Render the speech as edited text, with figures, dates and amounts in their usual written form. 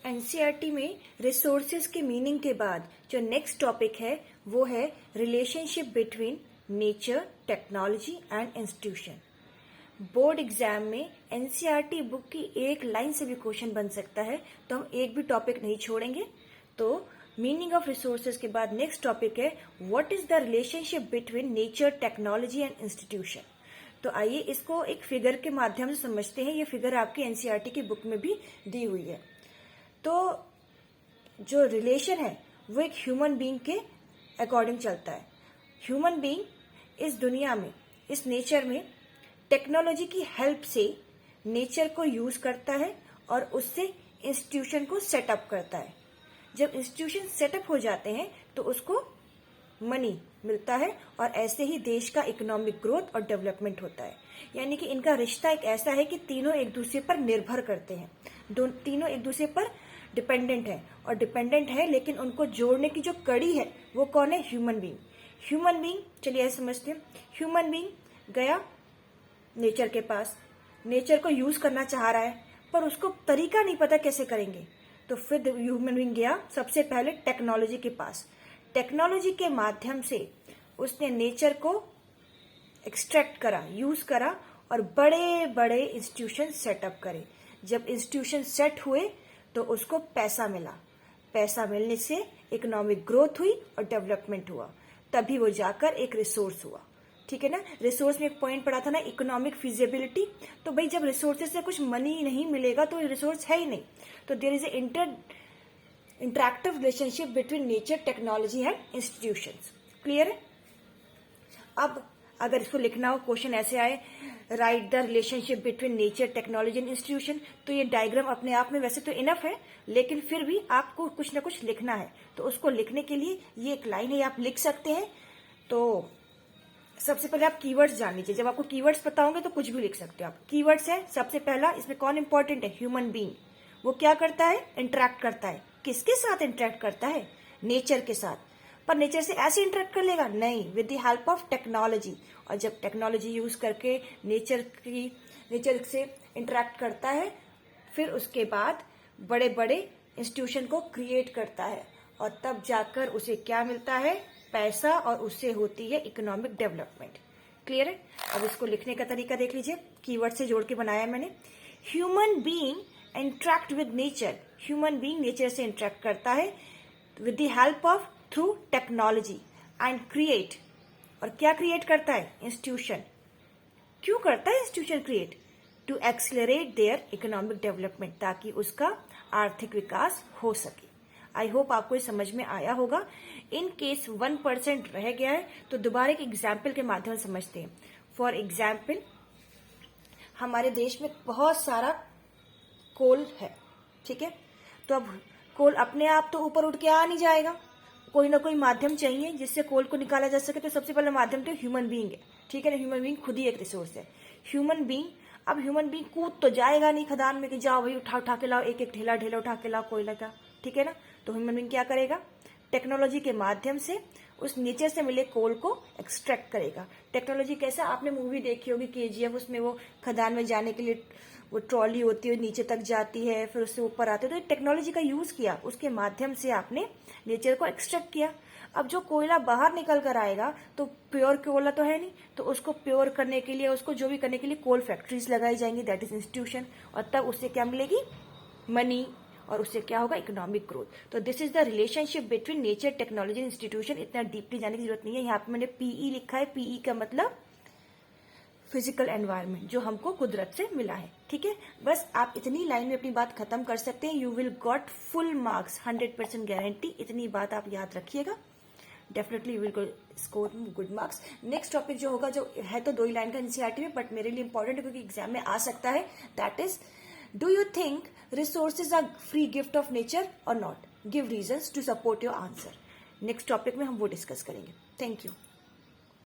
NCERT में resources के meaning के बाद जो नेक्स्ट टॉपिक है वो है relationship between nature, technology and institution. Board exam में एनसीईआरटी बुक की एक लाइन से भी क्वेश्चन बन सकता है, तो हम एक भी टॉपिक नहीं छोड़ेंगे। तो मीनिंग ऑफ रिसोर्सेज के बाद नेक्स्ट टॉपिक है what is the relationship between nature, technology and institution. तो आइए इसको एक फिगर के माध्यम से समझते हैं। ये फिगर आपकी एनसीईआरटी की बुक में भी दी हुई है। तो जो रिलेशन है वो एक ह्यूमन बीइंग के अकॉर्डिंग चलता है। ह्यूमन बीइंग इस दुनिया में, इस नेचर में टेक्नोलॉजी की हेल्प से नेचर को यूज करता है और उससे इंस्टीट्यूशन को सेटअप करता है। जब इंस्टीट्यूशन सेटअप हो जाते हैं तो उसको मनी मिलता है और ऐसे ही देश का इकोनॉमिक ग्रोथ और डेवलपमेंट होता है। यानी कि इनका रिश्ता एक ऐसा है कि तीनों एक दूसरे पर निर्भर करते हैं, तीनों एक दूसरे पर डिपेंडेंट है और डिपेंडेंट है, लेकिन उनको जोड़ने की जो कड़ी है वो कौन है? Human being. ह्यूमन बीइंग, चलिए ऐसे समझते हैं। ह्यूमन बीइंग गया नेचर के पास, नेचर को यूज करना चाह रहा है पर उसको तरीका नहीं पता कैसे करेंगे। तो फिर ह्यूमन बीइंग गया सबसे पहले टेक्नोलॉजी के पास। टेक्नोलॉजी के माध्यम से उसने नेचर को एक्सट्रैक्ट करा, यूज करा और बड़े बड़े इंस्टीट्यूशन सेटअप करे। जब इंस्टीट्यूशन सेट हुए तो उसको पैसा मिला। पैसा मिलने से इकोनॉमिक ग्रोथ हुई और डेवलपमेंट हुआ, तभी वो जाकर एक रिसोर्स हुआ। ठीक है ना। रिसोर्स में एक पॉइंट पड़ा था ना, इकोनॉमिक फिजिबिलिटी। तो भाई जब रिसोर्सेज से कुछ मनी नहीं मिलेगा तो रिसोर्स है ही नहीं। तो there is a interactive relationship between nature, technology and institutions. Clear है। अब अगर इसको लिखना हो, क्वेश्चन ऐसे आए, write the relationship between nature, technology and institution, तो ये डायग्राम अपने आप में वैसे तो इनफ है, लेकिन फिर भी आपको कुछ ना कुछ लिखना है। तो उसको लिखने के लिए ये एक लाइन है, आप लिख सकते हैं। तो सबसे पहले आप कीवर्ड्स जान लीजिए। जब आपको कीवर्ड्स पता होंगे तो कुछ भी लिख सकते हो आप। कीवर्ड्स है सबसे पहला, इसमें कौन इंपॉर्टेंट है? Human being. वो क्या करता है? इंटरेक्ट करता है। किसके साथ इंटरेक्ट करता है? नेचर के साथ। पर नेचर से ऐसे इंटरेक्ट कर लेगा? नहीं, with the help of technology. और जब टेक्नोलॉजी यूज करके नेचर से इंटरेक्ट करता है, फिर उसके बाद बड़े बड़े इंस्टीट्यूशन को क्रिएट करता है और तब जाकर उसे क्या मिलता है? पैसा, और उससे होती है इकोनॉमिक डेवलपमेंट। क्लियर है। अब इसको लिखने का तरीका देख लीजिए, कीवर्ड से जोड़ के बनाया मैंने। Human being interact with nature. Human being nature से इंटरेक्ट करता है with the help of through technology and create. और क्या क्रिएट करता है? इंस्टीट्यूशन। क्यों करता है institution create? To accelerate their economic development, ताकि उसका आर्थिक विकास हो सके। आई होप आपको ये समझ में आया होगा। इन केस 1% रह गया है तो दोबारा एक एग्जाम्पल के माध्यम से समझते हैं। फॉर एग्जाम्पल, हमारे देश में बहुत सारा कोल है। ठीक है। तो अब कोल अपने आप तो ऊपर उठ के आ नहीं जाएगा, कोई ना कोई माध्यम चाहिए जिससे कोल को निकाला जा सके। तो सबसे पहला माध्यम तो ह्यूमन बीइंग है। ठीक है ना। ह्यूमन बीइंग खुद ही एक रिसोर्स है। ह्यूमन बीइंग, अब ह्यूमन बीइंग कूद तो जाएगा नहीं खदान में कि जाओ भाई उठा के लाओ, एक एक ढेला उठा के लाओ कोयला का। ठीक है ना। तो ह्यूमन बीइंग क्या करेगा? टेक्नोलॉजी के माध्यम से उस नेचर से मिले कोल को एक्सट्रैक्ट करेगा। टेक्नोलॉजी कैसा? आपने मूवी देखी होगी केजीएफ, उसमें वो खदान में जाने के लिए वो ट्रॉली होती है, नीचे तक जाती है, फिर उससे ऊपर आते हैं। तो टेक्नोलॉजी का यूज किया, उसके माध्यम से आपने नेचर को एक्सट्रैक्ट किया। अब जो कोयला बाहर निकल कर आएगा तो प्योर कोयला तो है नहीं, तो उसको प्योर करने के लिए, उसको जो भी करने के लिए कोल फैक्ट्रीज लगाई जाएंगी, दैट इज इंस्टीट्यूशन। और तब उससे क्या मिलेगी? मनी, और उससे क्या होगा? Economic growth. तो this is the relationship between nature, technology, institution. इतना डीपली जाने की जरूरत नहीं है। यहाँ पे मैंने पीई लिखा है। पीई का मतलब फिजिकल एनवायरनमेंट, जो हमको कुदरत से मिला है। ठीक है। बस आप इतनी लाइन में अपनी बात खत्म कर सकते हैं। You will got full marks, 100% guarantee. इतनी बात आप याद रखिएगा, definitely you will score good marks. Next topic जो होगा, जो है तो 2 ही लाइन का एनसीईआरटी में, बट मेरे लिए इंपॉर्टेंट है क्योंकि एग्जाम में आ सकता है। That is, do you think resources are free gift of nature और not? Give reasons to support your answer. Next topic में हम वो डिस्कस करेंगे। Thank you.